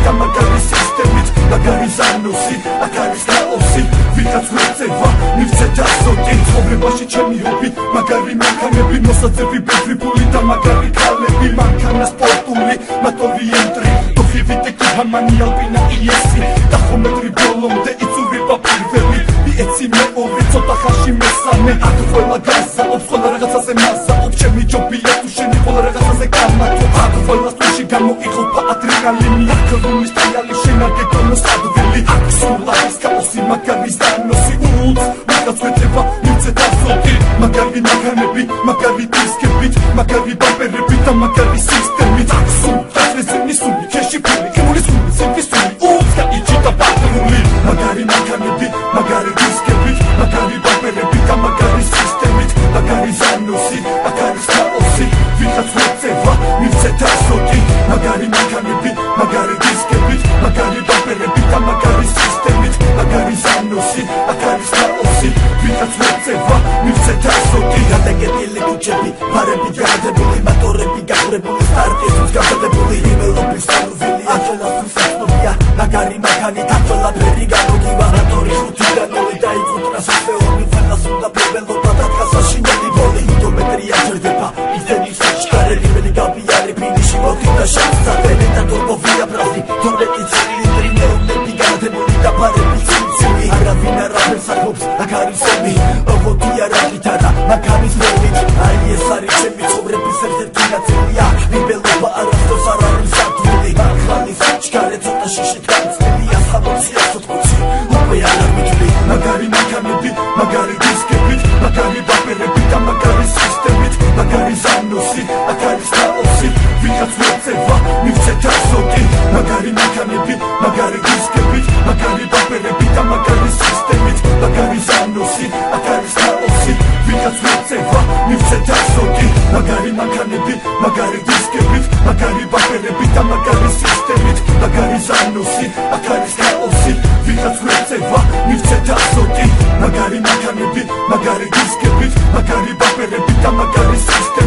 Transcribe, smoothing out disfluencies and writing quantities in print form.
და მაგარი სისტემით მაგარი ზანოსი აქ არის ხალხი ვიღაც ვეწევა მივცე დასოთი ცხოვრებაში ჩემი ობი მაგარი მანქანები მოსაძები ბედრი ფული და მაგარი ქალები მანქანა სპორტული მატორი ენტრი დოხივიტეკი ჰამანი ალპინა იესი და ხომეტრი ბოლომდე იწურება პირველი ეცი მეორე ცოტა ხანში მესამე აქ ყველა გასაობს ყველა რაღაცაზე მასაობს ჩემი ჯობია თუ შენი ყველა რაღაცაზე გამართო აქ ყველა სტუში გამოიყოფა ადრენალინი აქ რომის ტაიალი შენაგე გონოს ადვილი აქ სულა ის კაოსი მაგარი ზანოსი ულს მაგაც ვეწევა მივცე დასოთი მაგარი მანქანები მაგარი დისკებით მაგარი ბამპერები და მაგარი სისტემით აქ სულა რეზინი სული ქეში ფული კემული სული სიმფი სული ულს გაიჭი და ბატრული მაგარი მანქანები მაგარი დისკებით მაგარი ბამპერები და მაგარი სისტემით მაგარი ზანოსი აქ არის ხალხი ვიღაც ვეწევა მივცე დასოთი მაგარი მანქანები მაგარი დისკებით მაგარი ბამპერები და მაგარი სისტემით მაგარი ზანოსი აქ არის ხალხი ვიღაც ვეწევა მივცე დასოთი გადაგეტილი ქუჩები ფარები გადადებული მატორები გახურებული სტარტის გადადებული იმელობის სარვილი აჩელას საცნობია მაგარი მანქანით აქ ყველაფერი გამოგივა მატორი ხუთიდან ნული დაიწუტრა სოფეონი ყველას უნდა პრობელობა და თხასაშინელი ბოლი იდომეტრია ჭრდება ისენი საჩქარელი მელი გაბიარი ფინიში მოდი და შევსწავლე და თურბოვია ბრაზი თურბეთი ცილინდრი ნეონები გადადებული და ფარები ცილცილი არავინ არაფერს ახლობს აქ არის ომი ოვოდია რა გიტარა მანქანის მოვით აი ეს არის ჩემი ცხოვრების ერთ-ერთი ნაწილი აქ ნიბელობა არასდროს არ არის სათვლილი ახალი საჩქარე ცოტა შიშით გამწნილია სამოცია სოთკუცი უკვე არ მიტვი მაგარი მანქანები მაგარი დისკებით მაგარი ბამპერები და მაგარი სისტემით მაგარი ზანოსი აქ არის ხალხი ვიღაც ვეწევა მივცე დასოთი მაგარი მანქანები მაგარი დისკებით მაგარი ბამპერები და მაგარი სისტემით მაგარი ზანოსი აქ არის ხალხი ვიღაც ვეწევა მივცე დასოთი მაგარი მანქანები მაგარი დისკებით მაგარი ბამპერები და მაგარი სისტემით მაგარი ზანოსი აქ არის ხალხი ვიღაც ვეწევა მივცე დასოთი მაგარი მანქანები მაგარი დისკებით მაგარი ბამპერები და მაგარი სისტემით